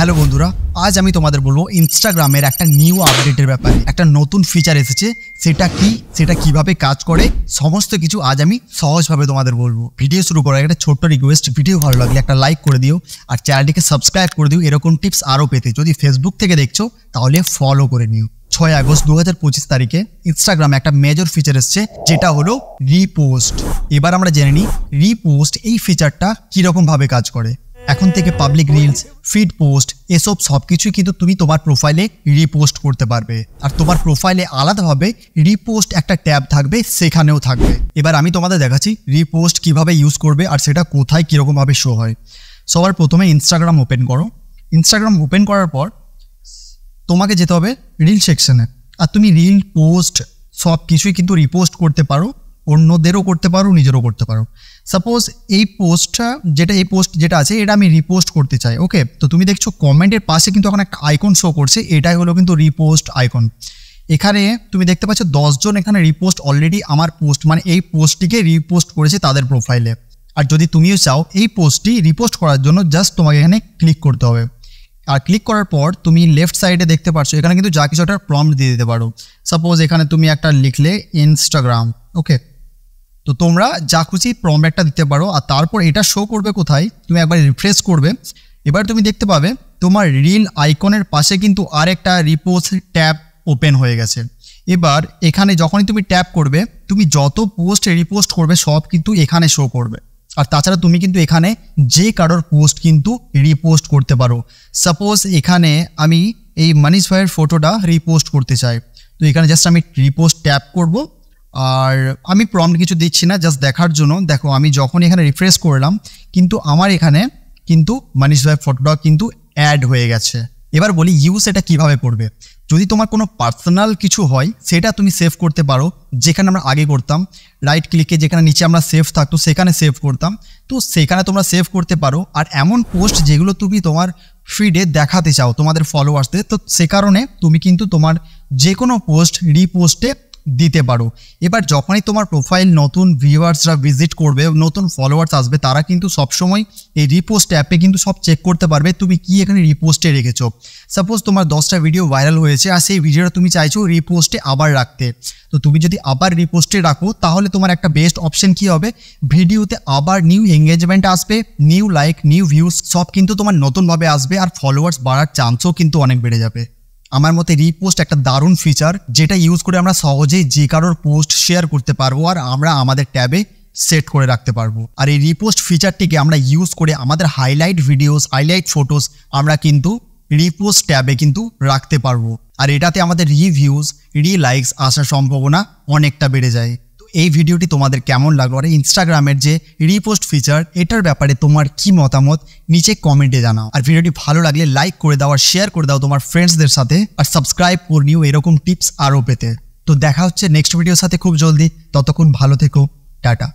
Hello বন্ধুরা, আজ আমি তোমাদের বলবো ইনস্টাগ্রামের একটা নিউ আপডেটের ব্যাপারে। একটা নতুন ফিচার এসেছে, সেটা কি, সেটা কিভাবে কাজ করে, সমস্ত কিছু আজ আমি সহজভাবে তোমাদের বলবো। ভিডিও শুরু করার একটা ছোট্ট রিকোয়েস্ট, ভিডিও ভালো লাগলে একটা লাইক করে দিও আর চ্যানেলটিকে সাবস্ক্রাইব করে দিও এরকম টিপস আরও পেতে। যদি ফেসবুক থেকে দেখছো তাহলে ফলো করে নিও। 6 আগস্ট 2025 তারিখে ইনস্টাগ্রামে একটা মেজর ফিচার এসছে, যেটা হলো রিপোস্ট। এবার আমরা জেনে নিই রিপোস্ট এই ফিচারটা কীরকম ভাবে কাজ করে। এখন থেকে পাবলিক রিলস, ফিড পোস্ট এসব সব কিছুই কিন্তু তুমি তোমার প্রোফাইলে রিপোস্ট করতে পারবে। আর তোমার প্রোফাইলে আলাদাভাবে রিপোস্ট একটা ট্যাব থাকবে, সেখানেও থাকবে। এবার আমি তোমাদের দেখাচ্ছি রিপোস্ট কিভাবে ইউজ করবে আর সেটা কোথায় কীরকমভাবে শো হয়। সবার প্রথমে ইনস্টাগ্রাম ওপেন করো। ইনস্টাগ্রাম ওপেন করার পর তোমাকে যেতে হবে রিল সেকশনে। আর তুমি রিল, পোস্ট সব কিছুই কিন্তু রিপোস্ট করতে পারো, অন্যদেরও করতে পারো, নিজেরও করতে পারো। সাপোজ এই পোস্ট যেটা আছে এটা আমি রিপোস্ট করতে চাই। ওকে, তো তুমি দেখছো কমেন্টের পাশে কিন্তু এখন একটা আইকন শো করছে, এটাই হলো কিন্তু রিপোস্ট আইকন। এখানে তুমি দেখতে পাচ্ছ 10 জন এখানে রিপোস্ট অলরেডি আমার পোস্ট, মানে এই পোস্টটিকে রিপোস্ট করেছে তাদের প্রোফাইলে। আর যদি তুমিও চাও এই পোস্টটি রিপোস্ট করার জন্য জাস্ট তোমাকে এখানে ক্লিক করতে হবে। আর ক্লিক করার পর তুমি লেফট সাইডে দেখতে পাচ্ছ এখানে কিন্তু যা কিছু একটা প্রম্পট দিয়ে দিতে পারো। সাপোজ এখানে তুমি একটা লিখলে ইনস্টাগ্রাম। ওকে, তো তোমরা যা খুশি প্রম্পট একটা দিতে পারো। আর তারপর এটা শো করবে কোথায়, তুমি একবার রিফ্রেশ করবে। এবার তুমি দেখতে পাবে তোমার রিল আইকনের পাশে কিন্তু আর একটা রিপোস্ট ট্যাব ওপেন হয়ে গেছে। এবার এখানে যখনই তুমি ট্যাপ করবে, তুমি যত পোস্ট রিপোস্ট করবে সব কিন্তু এখানে শো করবে। আর তাছাড়া তুমি কিন্তু এখানে যে কারোর পোস্ট কিন্তু রিপোস্ট করতে পারো। সাপোজ এখানে আমি এই মানিশ ভাইয়ের ফটোটা রিপোস্ট করতে চাই, তো এখানে জাস্ট আমি রিপোস্ট ট্যাপ করব। আর আমি প্রম্পট কিছু দিচ্ছি না, জাস্ট দেখার জন্য। দেখো আমি যখন এখানে রিফ্রেশ করলাম কিন্তু আমার এখানে কিন্তু মানিশ ভাইয়ের ফটোটা কিন্তু অ্যাড হয়ে গেছে। এবার বলি ইউজ এটা কিভাবে করবে। যদি তোমার কোনো পার্সোনাল কিছু হয় সেটা তুমি সেভ করতে পারো, যেখানে আমরা আগে করতাম রাইট ক্লিকে, যেখানে নিচে আমরা সেভ থাকতো সেখানে সেভ করতাম, তো সেখানে তোমরা সেভ করতে পারো। আর এমন পোস্ট যেগুলো তুমি তোমার ফিডে দেখাতে চাও তোমাদের ফলোয়ার্সদের, তো সে কারণে তুমি কিন্তু তোমার যে কোনো পোস্ট রিপোস্টে দিতে পারো। এবার যখনই তোমার প্রোফাইল নতুন ভিউয়ার্সরা ভিজিট করবে, নতুন ফলোয়ার্স আসবে, তারা কিন্তু সবসময় এই রিপোস্ট অ্যাপে কিন্তু সব চেক করতে পারবে তুমি কি এখানে রিপোস্টে রেখেছো। সাপোজ তোমার 10টা ভিডিও ভাইরাল হয়েছে আর সেই ভিডিওটা তুমি চাইছো রিপোস্টে আবার রাখতে, তো তুমি যদি আবার রিপোস্টে রাখো তাহলে তোমার একটা বেস্ট অপশন কি হবে, ভিডিওতে আবার নিউ এঙ্গেজমেন্ট আসবে, নিউ লাইক, নিউ ভিউজ সব কিন্তু তোমার নতুনভাবে আসবে। আর ফলোয়ার্স বাড়ার চান্সও কিন্তু অনেক বেড়ে যাবে। আমার মতে রিপোস্ট একটা দারুণ ফিচার, যেটা ইউজ করে আমরা সহজেই যে কারোর পোস্ট শেয়ার করতে পারবো আর আমরা আমাদের ট্যাবে সেট করে রাখতে পারবো। আর এই রিপোস্ট ফিচারটিকে আমরা ইউজ করে আমাদের হাইলাইট ভিডিওস, হাইলাইট ফটোস আমরা কিন্তু রিপোস্ট ট্যাবে কিন্তু রাখতে পারবো। আর এটাতে আমাদের রিভিউজ, লাইকস আসার সম্ভাবনা অনেকটা বেড়ে যায়। এই ভিডিওটি তোমাদের কেমন লাগলো আর ইনস্টাগ্রামের যে রিপোস্ট ফিচার এটার ব্যাপারে তোমার কি মতামত নিচে কমেন্টে জানাও। আর ভিডিওটি ভালো লাগলে লাইক করে দাও আর শেয়ার করে দাও তোমার ফ্রেন্ডসদের সাথে। আর সাবস্ক্রাইব করে নিও এরকম টিপস আরও পেতে। তো দেখা হচ্ছে নেক্সট ভিডিওর সাথে খুব জলদি, ততক্ষণ ভালো থেকো, টাটা।